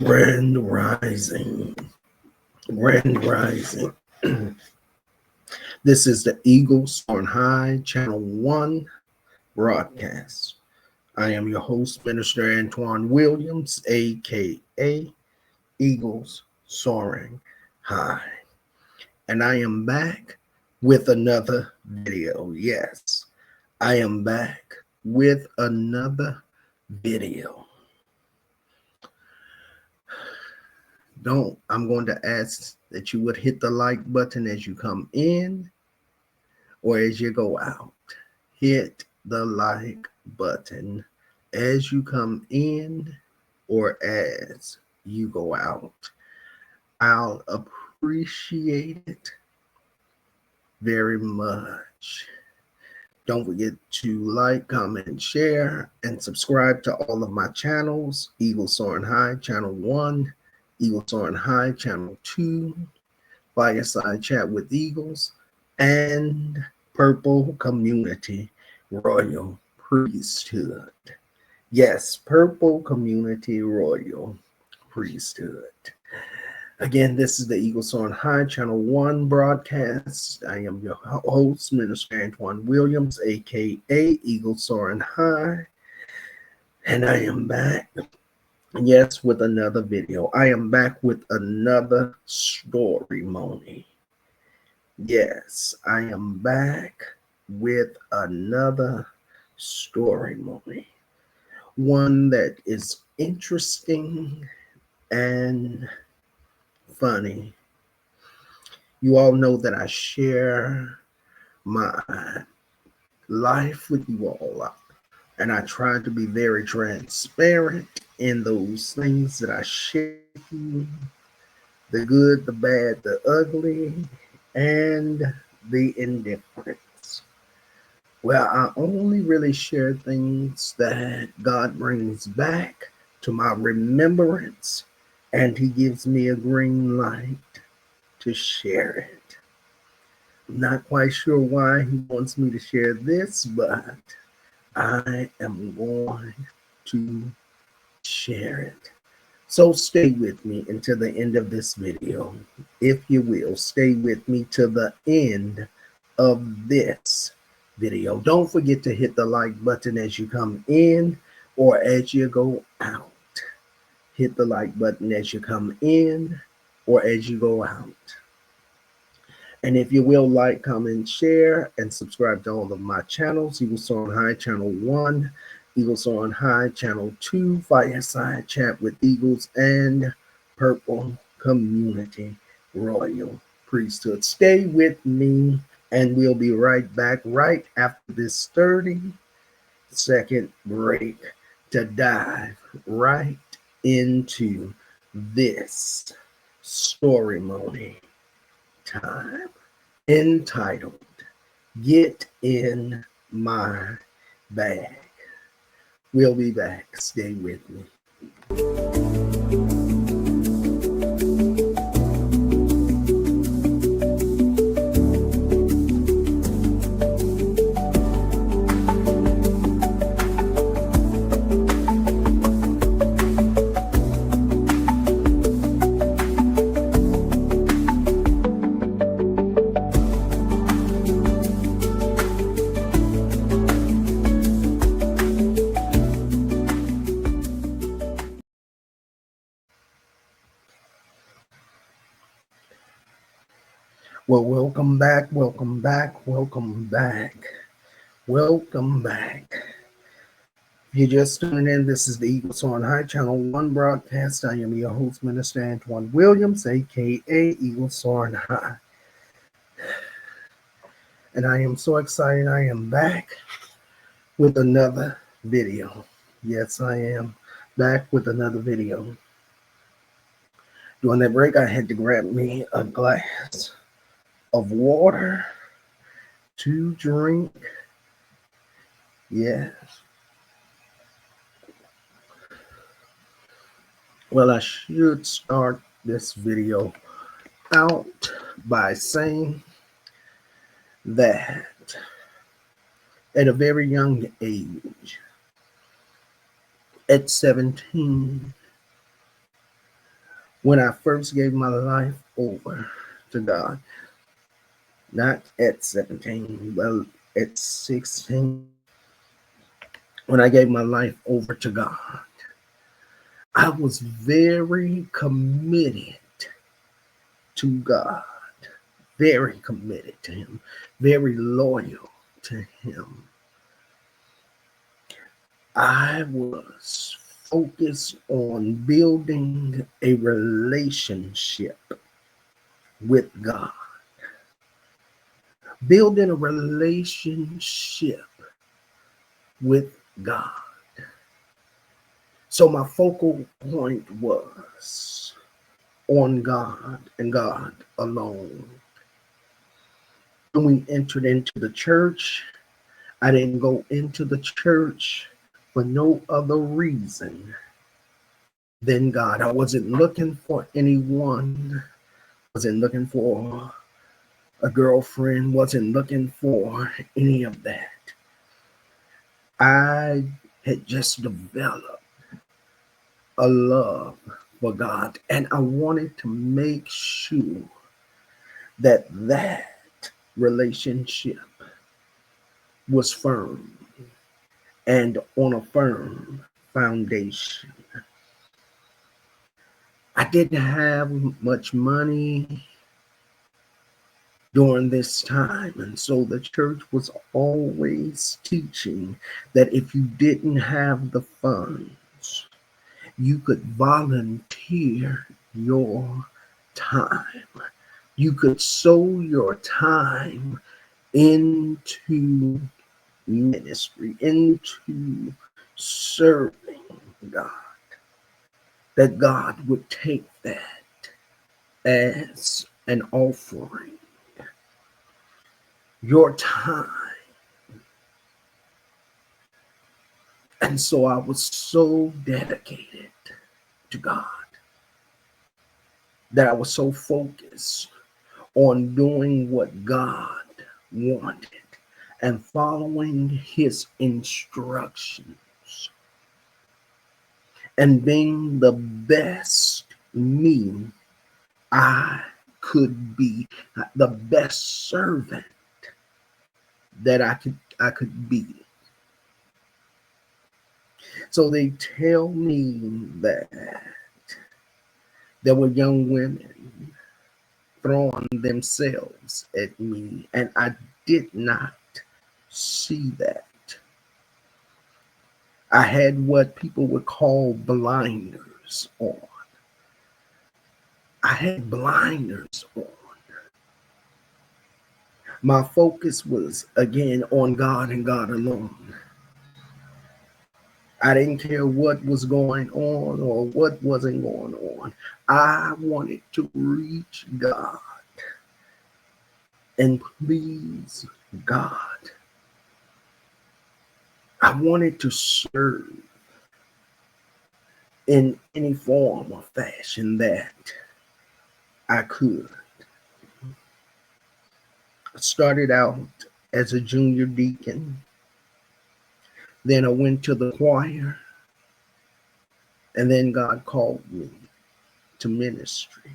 Grand Rising. Grand Rising. This is the Eaglessoaringhigh Channel 1 broadcast. I am your host, Minister Antoine Williams, aka Eagles Soaring High. And I am back with another video. Yes, I am back with another video. I'm going to ask that you would hit the like button as you come in or as you go out. Hit the like button as you come in or as you go out. I'll appreciate it very much. Don't forget to like, comment, share, and subscribe to all of my channels. Eaglessoaringhigh Channel 1, Eaglessoaringhigh Channel 2, Fireside Chat with Eagles, and Purple Community Royal Priesthood. Yes, Purple Community Royal Priesthood. Again, this is the Eaglessoaringhigh Channel 1 broadcast. I am your host, Minister Antoine Williams, aka Eaglessoaringhigh, and I am back. Yes, with another video. I am back with another Storimony. Yes, I am back with another Storimony. One that is interesting and funny. You all know that I share my life with you all, and I try to be very transparent in those things that I share with you, the good, the bad, the ugly, and the indifference. Well, I only really share things that God brings back to my remembrance, and He gives me a green light to share it. I'm not quite sure why He wants me to share this, but I am going to share it. So stay with me until the end of this video. If you will, stay with me to the end of this video. Don't forget to hit the like button as you come in or as you go out. Hit the like button as you come in or as you go out. And if you will, like, comment, share, and subscribe to all of my channels. Eaglessoaringhigh Channel 1, Eaglessoaringhigh Channel 2, Fireside Chat with Eagles, and Purple Community Royal Priesthood. Stay with me, and we'll be right back right after this 30-second break to dive right into this Storimony time entitled Get in My Bag. We'll be back. Stay with me. Well, welcome back, welcome back, welcome back, welcome back. If you're just tuning in, this is the Eaglessoaringhigh Channel 1 broadcast. I am your host, Minister Antoine Williams, aka Eaglessoaringhigh. And I am so excited I am back with another video. Yes, I am back with another video. During that break, I had to grab me a glass of water to drink. Yes. Well, I should start this video out by saying that at a very young age, at 17, When I first gave my life over to God, not at 17, but at 16, when I gave my life over to God, I was very committed to God, very committed to Him, very loyal to Him. I was focused on building a relationship with God, building a relationship with God. So my focal point was on God and God alone. When we entered into the church, I didn't go into the church for no other reason than God. I wasn't looking for anyone, wasn't looking for a girlfriend, wasn't looking for any of that. I had just developed a love for God, and I wanted to make sure that that relationship was firm and on a firm foundation. I didn't have much money during this time, and so the church was always teaching that if you didn't have the funds, you could volunteer your time. You could sow your time into ministry, into serving God, that God would take that as an offering, your time. And so I was so dedicated to God that I was so focused on doing what God wanted and following His instructions and being the best me I could be, the best servant that I could be. So they tell me that there were young women throwing themselves at me, and I did not see that. I had what people would call blinders on. I had blinders on. My focus was again on God and God alone. I didn't care what was going on or what wasn't going on. I wanted to reach God and please God. I wanted to serve in any form or fashion that I could. I started out as a junior deacon. Then I went to the choir. And then God called me to ministry.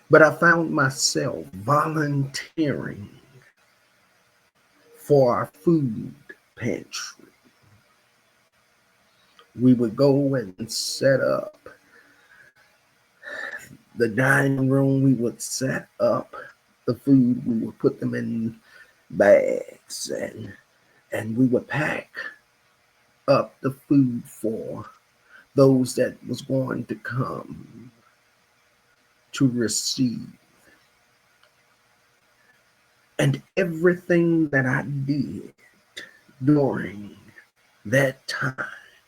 But I found myself volunteering for our food pantry. We would go and set up the dining room. We would set up the food. We would put them in bags and we would pack up the food for those that was going to come to receive. And everything that I did during that time,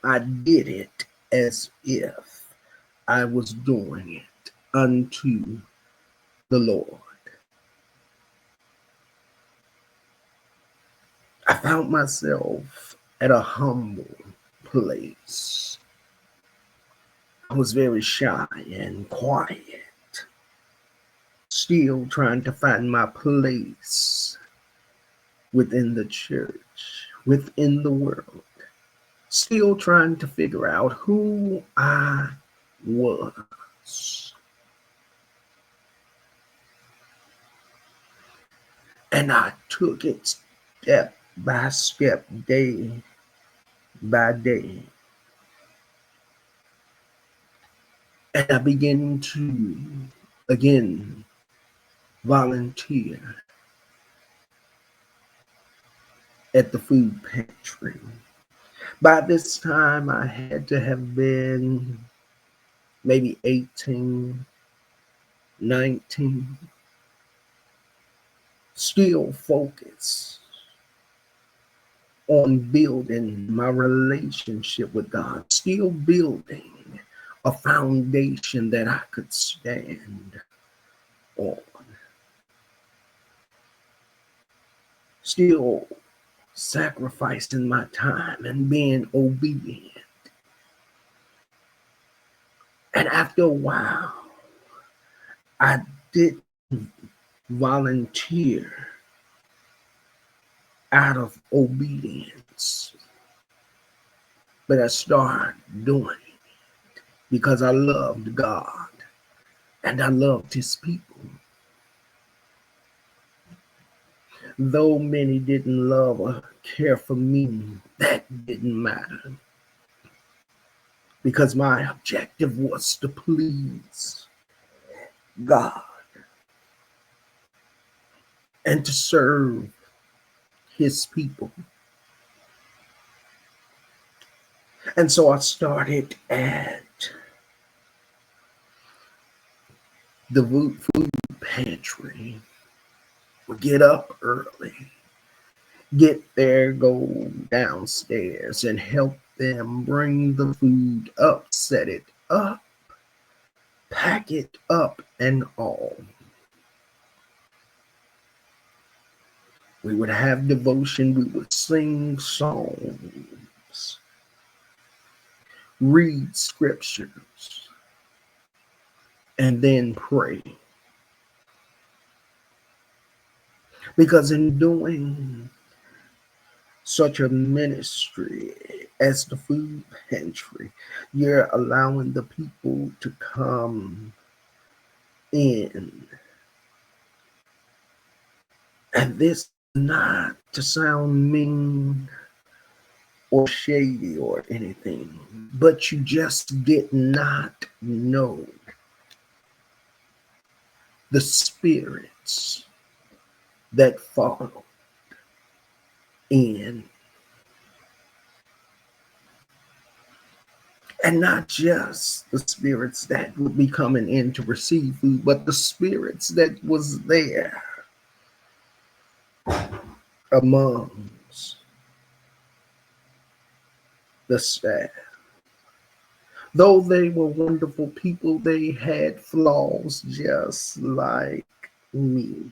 I did it as if I was doing it unto the Lord. I found myself at a humble place. I was very shy and quiet, still trying to find my place within the church, within the world, still trying to figure out who I was. And I took it step by step, day by day. And I began to, again, volunteer at the food pantry. By this time, I had to have been maybe 18, 19, still focused on building my relationship with God, still building a foundation that I could stand on, still sacrificing my time and being obedient. And after a while, I didn't volunteer out of obedience, but I started doing it because I loved God and I loved his people. Though many didn't love or care for me, that didn't matter, because my objective was to please God and to serve his people. And so I started at the food pantry. Get up early, get there, go downstairs and help them bring the food up, set it up, pack it up and all. We would have devotion, we would sing songs, read scriptures, and then pray. Because in doing such a ministry as the food pantry, you're allowing the people to come in. And this is not to sound mean or shady or anything, but you just did not know the spirits that follow in. And not just the spirits that would be coming in to receive food, but the spirits that was there amongst the staff. Though they were wonderful people, they had flaws just like me.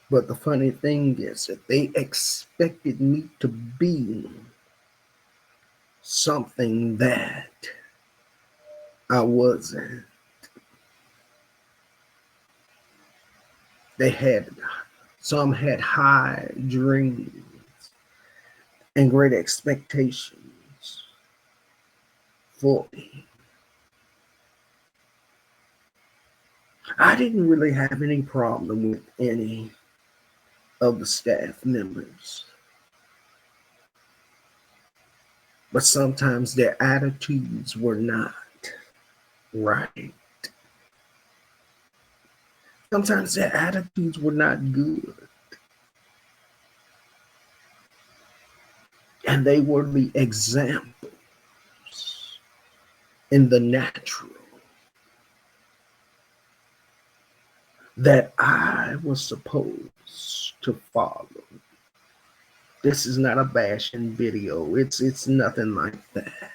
But the funny thing is that they expected me to be something that I wasn't. Some had high dreams and great expectations for me. I didn't really have any problem with any of the staff members, but sometimes their attitudes were not right. Sometimes their attitudes were not good. And they were the examples in the natural that I was supposed to follow. This is not a bashing video. It's nothing like that.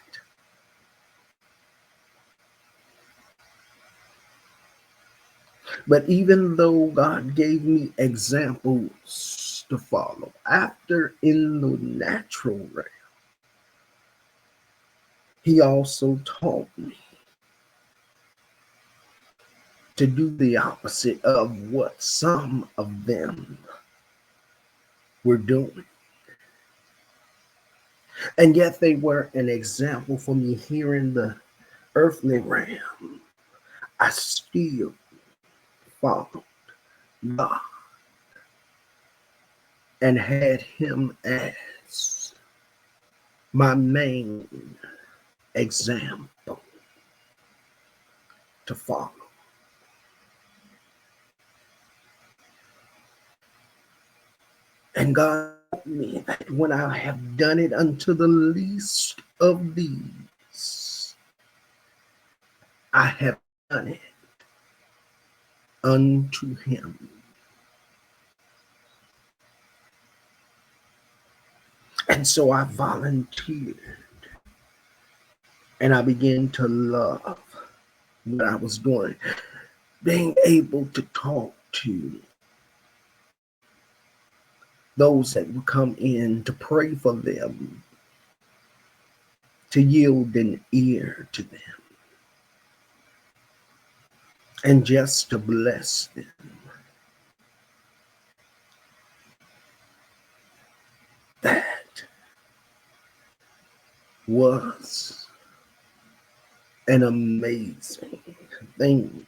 But even though God gave me examples to follow, after in the natural realm, he also taught me to do the opposite of what some of them were doing. And yet they were an example for me here in the earthly realm. I still followed God and had him as my main example to follow. And God taught me that when I have done it unto the least of these, I have done it unto him. And so I volunteered and I began to love what I was doing, being able to talk to those that would come in, to pray for them, to yield an ear to them, and just to bless them. That was an amazing thing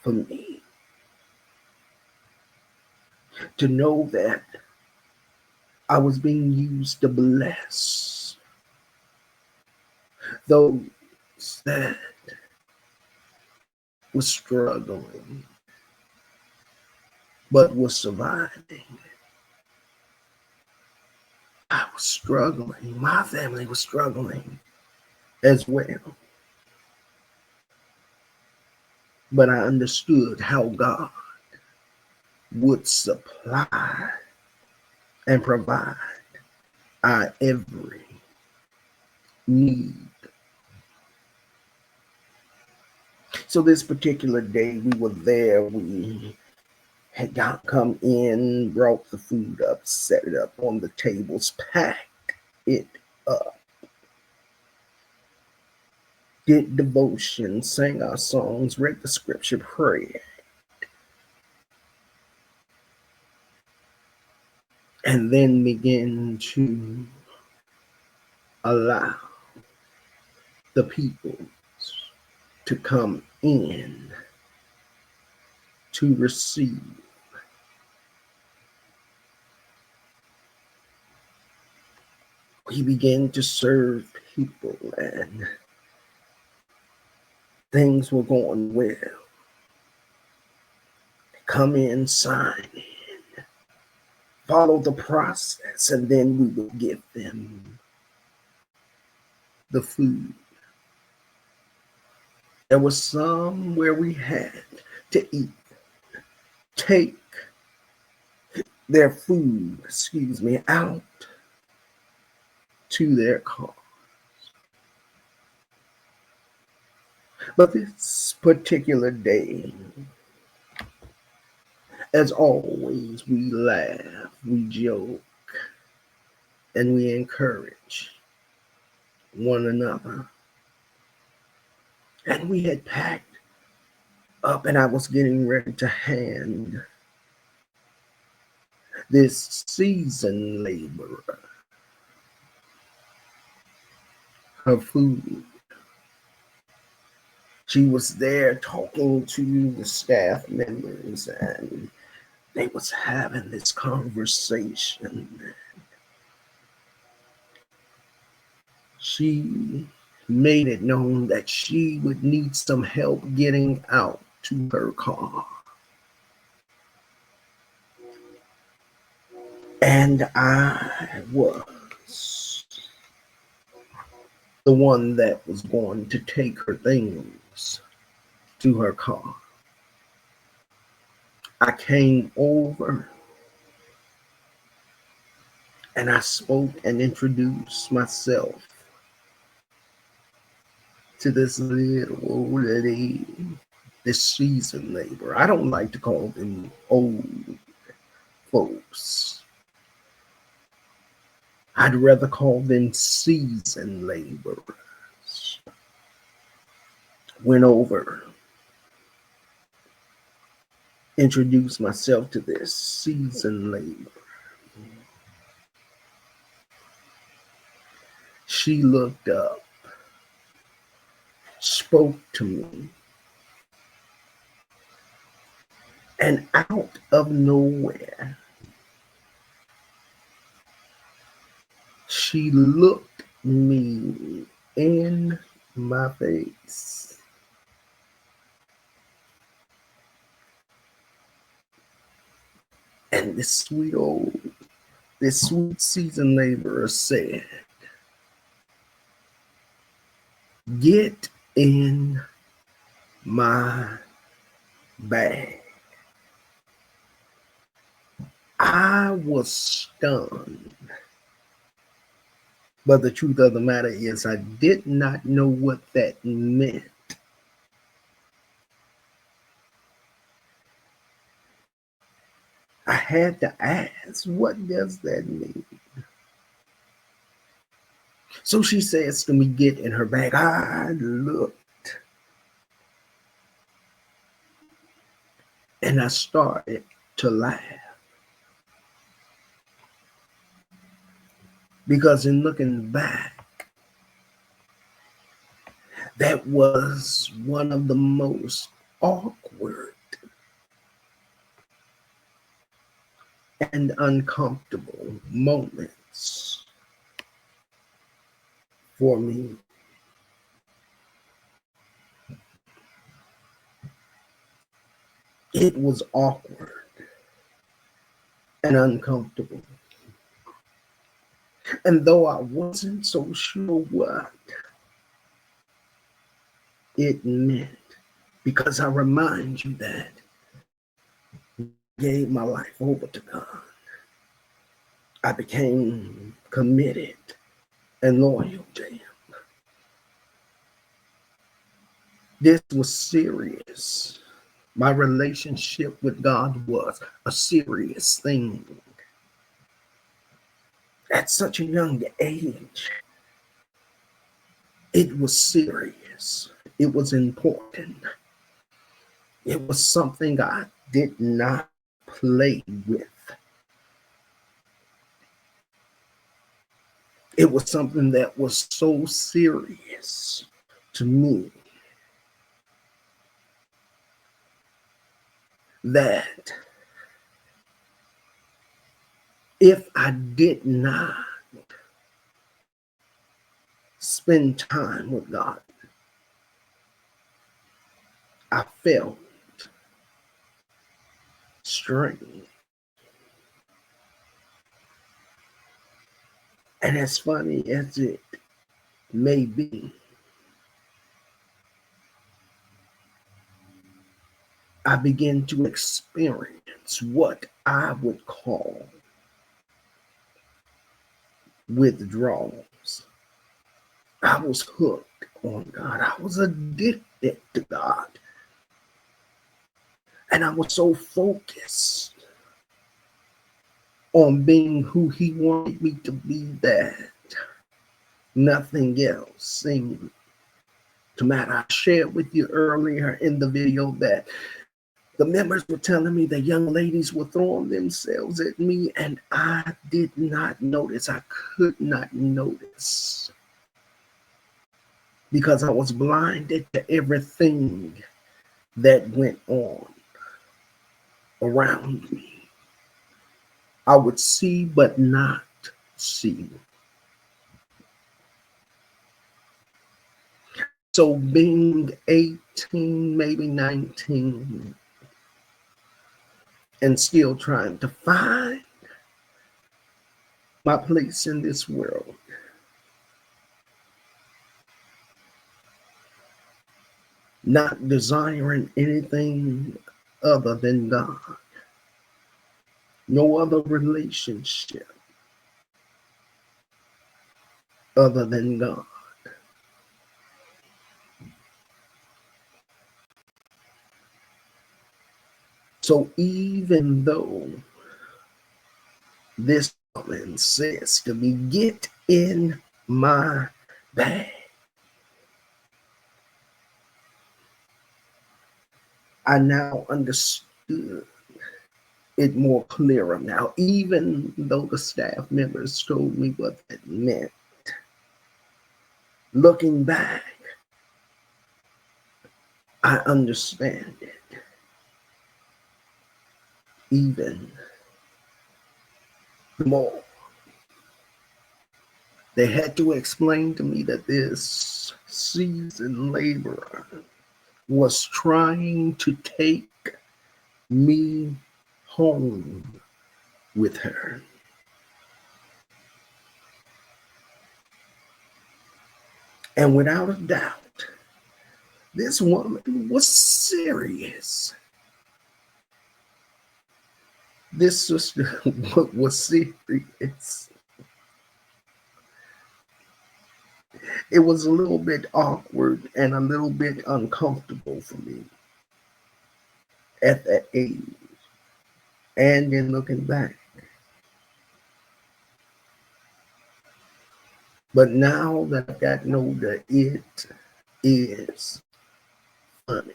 for me, to know that I was being used to bless those that were struggling but were surviving. I was struggling. My family was struggling as well. But I understood how God would supply and provide our every need. So this particular day we were there, we had come in, brought the food up, set it up on the tables, packed it up, did devotion, sang our songs, read the scripture, prayed, and then begin to allow the people to come in to receive. We began to serve people and things were going well. Come in, sign in, follow the process, and then we would give them the food. There was some where we had to eat, take their food, out to their car. But this particular day, as always, we laugh, we joke, and we encourage one another. And we had packed up, and I was getting ready to hand this seasoned laborer her food. She was there talking to the staff members, and they was having this conversation. She made it known that she would need some help getting out to her car. And I was the one that was going to take her things to her car. I came over and I spoke and introduced myself to this little old lady, this seasoned laborer. I don't like to call them old folks. I'd rather call them seasoned laborers. Went over, introduced myself to this seasoned laborer. She looked up, spoke to me, and out of nowhere, she looked me in my face. And this sweet seasoned laborer said, "Get in my bag." I was stunned. But the truth of the matter is, I did not know what that meant. I had to ask, what does that mean? So she says to me, "Get in her bag." I looked and I started to laugh. Because in looking back, that was one of the most awkward and uncomfortable moments for me. It was awkward and uncomfortable. And though I wasn't so sure what it meant, because I remind you that I gave my life over to God. I became committed and loyal to Him. This was serious. My relationship with God was a serious thing. At such a young age, it was serious. It was important. It was something I did not play with. It was something that was so serious to me that if I did not spend time with God, I felt strange. And as funny as it may be, I began to experience what I would call withdrawals. I was hooked on God. I was addicted to God. And I was so focused on being who He wanted me to be that nothing else seemed to matter. I shared with you earlier in the video that the members were telling me the young ladies were throwing themselves at me, and I did not notice. I could not notice because I was blinded to everything that went on around me. I would see but not see. So being 18, maybe 19, and still trying to find my place in this world, not desiring anything other than God, no other relationship other than God. So even though this woman says to me, "Get in my bag," I now understood it more clearer now, even though the staff members told me what that meant. Looking back, I understand it even more. They had to explain to me that this seasoned laborer was trying to take me home with her. And without a doubt, this woman was serious. This sister was serious. It was a little bit awkward and a little bit uncomfortable for me at that age. And in looking back. But now that I've gotten older, it is funny.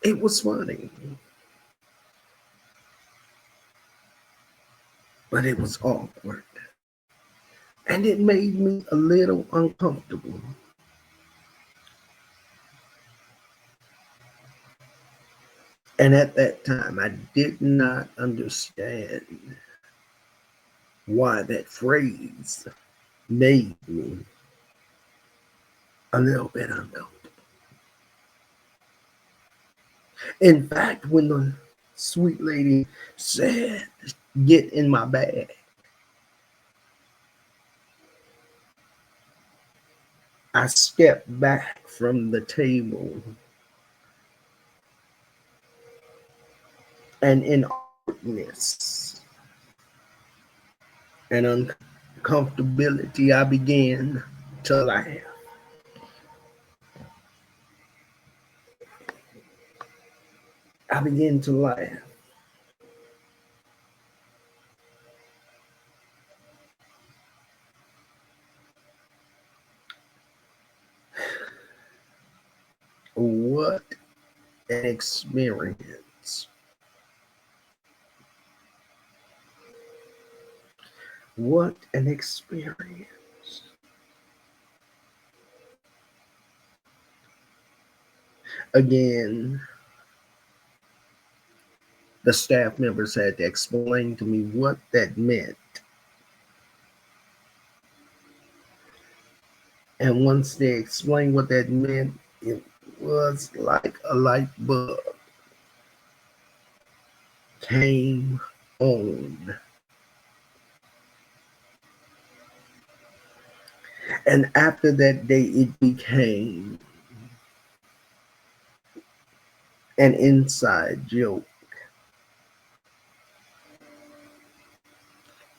It was funny. But it was awkward. And it made me a little uncomfortable. And at that time, I did not understand why that phrase made me a little bit uncomfortable. In fact, when the sweet lady said, "Get in my bag," I stepped back from the table, and in awkwardness and uncomfortability, I began to laugh. I began to laugh. What an experience. What an experience. Again, the staff members had to explain to me what that meant. And once they explained what that meant, it was like a light bulb came on. And after that day, it became an inside joke.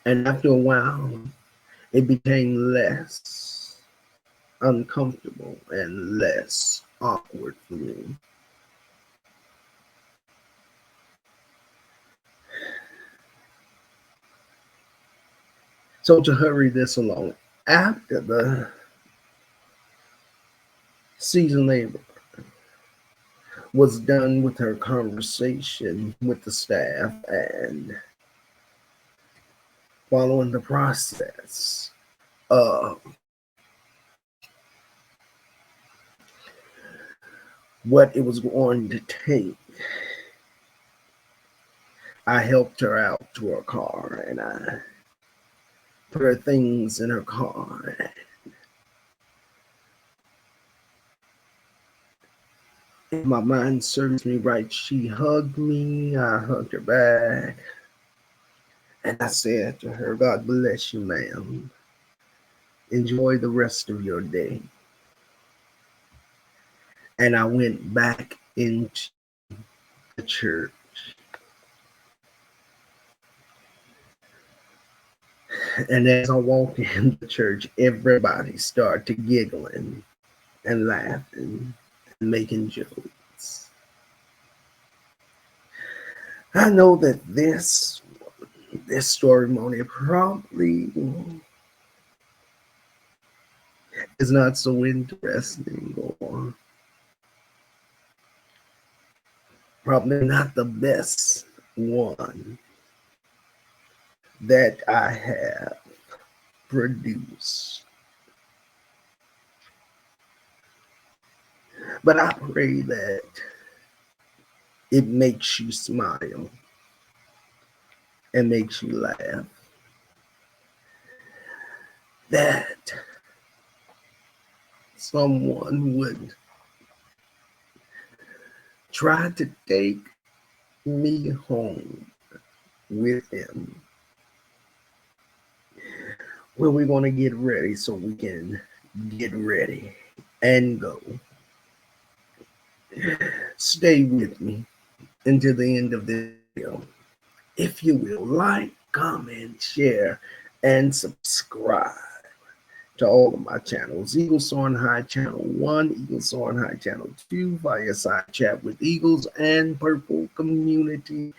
And after a while, it became less uncomfortable and less awkward for me. So to hurry this along, after the season labor was done with her conversation with the staff and following the process of what it was going to take, I helped her out to her car and I put her things in her car. If my mind serves me right, she hugged me, I hugged her back, and I said to her, "God bless you, ma'am. Enjoy the rest of your day." And I went back into the church. And as I walked in the church, everybody started giggling and laughing and making jokes. I know that this Storimony probably is not so interesting or probably not the best one. that I have produced. But I pray that it makes you smile and makes you laugh. That someone would try to take me home with him, where we're going to get ready so we can get ready and go. Stay with me until the end of the video. If you will, like, comment, share, and subscribe to all of my channels. Eaglessoaringhigh Channel 1, Eaglessoaringhigh Channel 2, Fireside Chat with Eagles, and Purple Community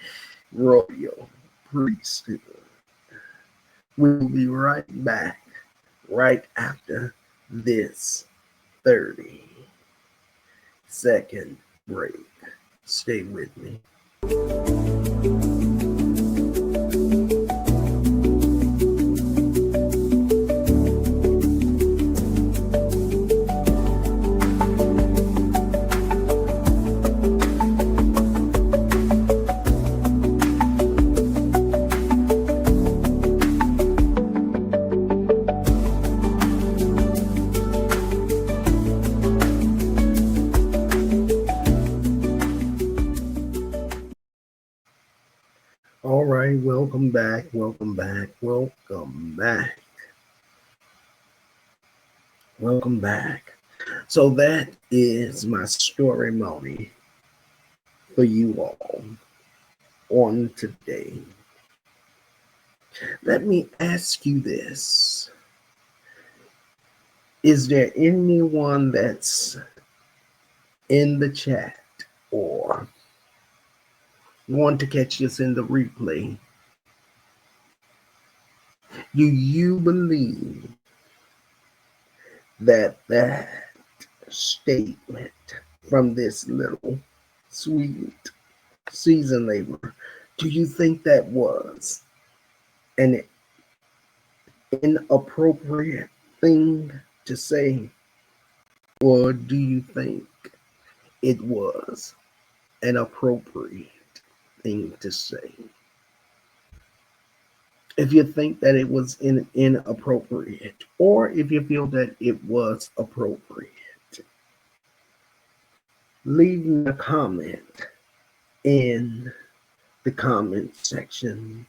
Royal Priesthood. We'll be right back right after this 30-second break. Stay with me. All right, welcome back, welcome back, welcome back, welcome back. So that is my Storimony for you all on today. Let me ask you this. Is there anyone that's in the chat or want to catch this in the replay? Do you believe that statement from this little sweet seasoned labor, do you think that was an inappropriate thing to say? Or do you think it was an appropriate thing to say? If you think that it was inappropriate, or if you feel that it was appropriate, leave me a comment in the comment section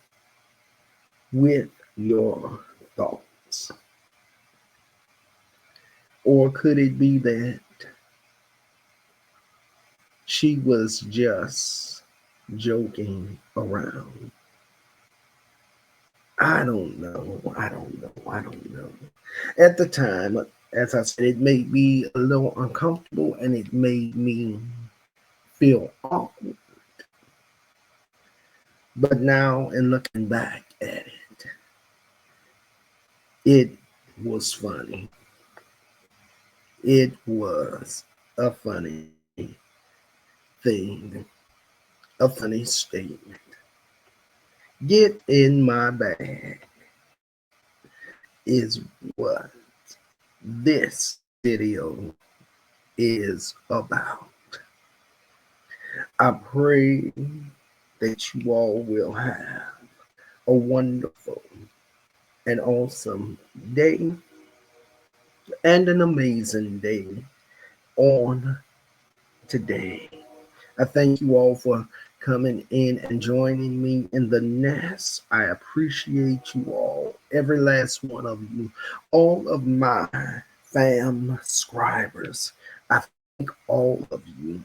with your thoughts. Or could it be that she was just joking around? I don't know. At the time, as I said, it made me a little uncomfortable and it made me feel awkward. But now, in looking back at it was funny. It was a funny thing, a funny statement. Get in my bag is what this video is about. I pray that you all will have a wonderful and awesome day and an amazing day on today. I thank you all for coming in and joining me in the nest. I appreciate you all, every last one of you, all of my fam subscribers. I thank all of you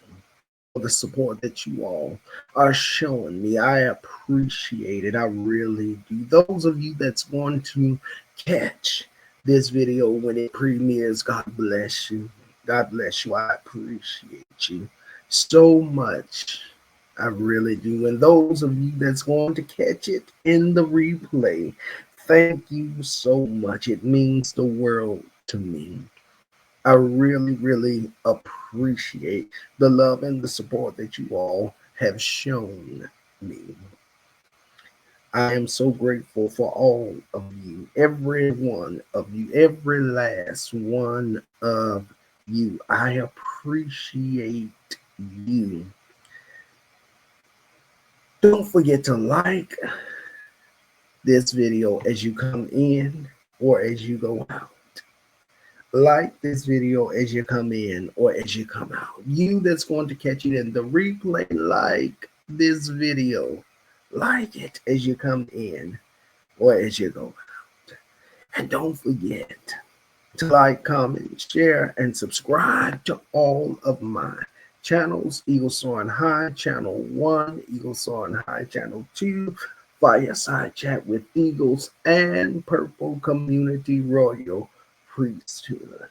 for the support that you all are showing me. I appreciate it. I really do. Those of you that's going to catch this video when it premieres, God bless you. God bless you. I appreciate you so much. I really do. And those of you that's going to catch it in the replay, thank you so much. It means the world to me. I really, really appreciate the love and the support that you all have shown me. I am so grateful for all of you, every one of you, every last one of you. I appreciate you. Don't forget to like this video as you come in or as you go out. Like this video as you come in or as you come out. You that's going to catch it in the replay, like this video. Like it as you come in or as you go out. And don't forget to like, comment, share, and subscribe to all of my channels. Eaglessoaringhigh, Channel 1, Eaglessoaringhigh, Channel 2, Fireside Chat with Eagles, and Purple Community Royal Priesthood.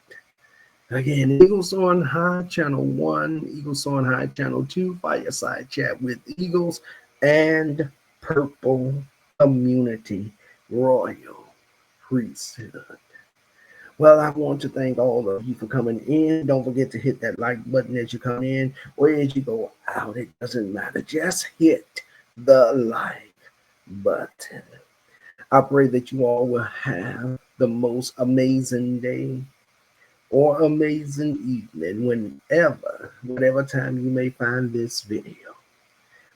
Again, Eaglessoaringhigh, Channel 1, Eaglessoaringhigh, Channel 2, Fireside Chat with Eagles, and Purple Community Royal Priesthood. Well, I want to thank all of you for coming in. Don't forget to hit that like button as you come in or as you go out. It doesn't matter. Just hit the like button. I pray that you all will have the most amazing day or amazing evening whatever time you may find this video.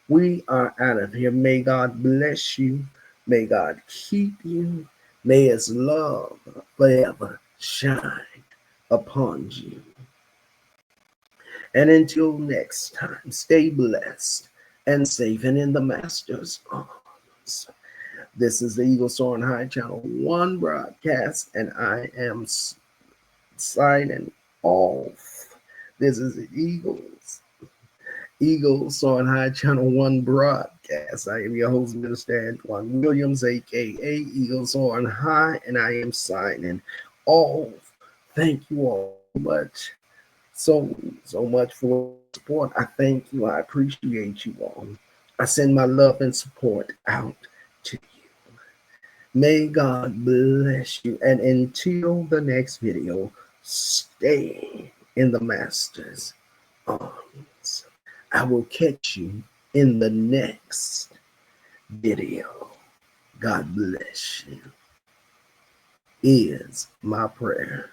We are out of here. May God bless you. May God keep you. May his love forever shine upon you. And until next time, stay blessed and safe and in the Master's arms. This is the Eaglessoaringhigh Channel 1 broadcast, and I am signing off. This is the Eaglessoaringhigh Channel 1 broadcast. I am your host, Minister Antoine Williams, aka Eaglessoaringhigh, and I am signing off. Thank you all so much for support. I thank you. I appreciate you all. I send my love and support out to you. May God bless you. And until the next video, stay in the Master's arms. I will catch you in the next video. God bless you, is my prayer.